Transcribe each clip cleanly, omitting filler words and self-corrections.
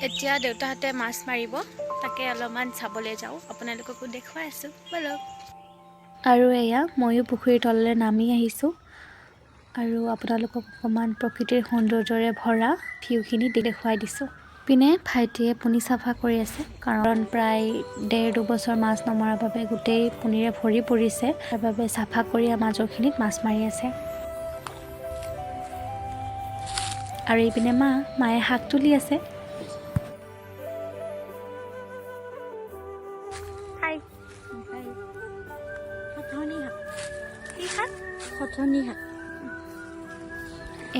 এতিয়া দেউতাহঁতে মাছ মাৰিব, তাকে অলপমান চাবলৈ যাওঁ, আপোনালোককো দেখুৱাই আছোঁ বলক। আৰু এয়া ময়ো পুখুৰীৰ তললৈ নামি আহিছোঁ আৰু আপোনালোকক অকণমান প্ৰকৃতিৰ সৌন্দৰ্যৰে ভৰা ভিউখিনি দেখুৱাই দিছোঁ। পিনে ভাইটিয়ে পুনি চাফা কৰি আছে, কাৰণ প্ৰায় 1.5-2 বছৰ মাছ নমৰাৰ বাবে গোটেই পুনিৰে ভৰি পৰিছে, তাৰ বাবে চাফা কৰি মাজৰখিনিত মাছ মাৰি আছে। আৰু এইপিনে মায়ে শাক তুলি আছে।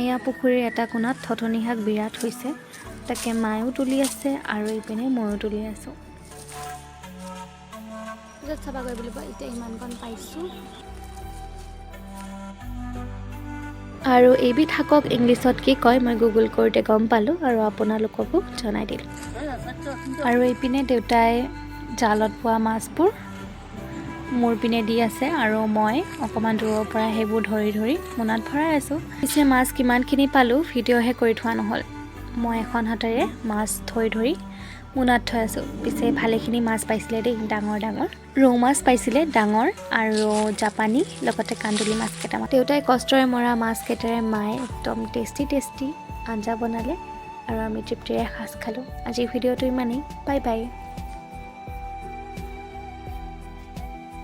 এয়া পুখুৰীৰ এটা কোণত থতনি শাক বিৰাট হৈছে, তাকে মায়েও তুলি আছে আৰু এইপিনে ময়ো তুলি আছোঁ। চাফা কৰিব লাগিব, এতিয়া ইমানকণ পাইছোঁ। আৰু এইবিধ শাকক ইংলিছত কি কয় মই গুগল কৰোঁতে গম পালোঁ আৰু আপোনালোককো জনাই দিলোঁ। আৰু এইপিনে দেউতাই জালত পোৱা মাছবোৰ মোৰ পিনে দি আছে আৰু মই অকণমান দূৰৰ পৰা সেইবোৰ ধৰি ধৰি মোনাত ভৰাই আছোঁ। পিছে মাছ কিমানখিনি পালোঁ ভিডিঅ'হে কৰি থোৱা নহ'ল, মই এখন হাতেৰে মাছ ধৰি মোনাত থৈ আছোঁ। পিছে ভালেখিনি মাছ পাইছিলে দেই, ডাঙৰ ডাঙৰ ৰৌ মাছ পাইছিলে ডাঙৰ, আৰু জাপানী, লগতে কান্দুলি মাছ কেইটামান। দেউতাই কষ্টৰে মৰা মাছকেইটাৰে মায়ে একদম টেষ্টি আঞ্জা বনালে আৰু আমি তৃপ্তিৰে সাজ খালোঁ। আজিৰ ভিডিঅ'টো ইমানেই, বাই বাই।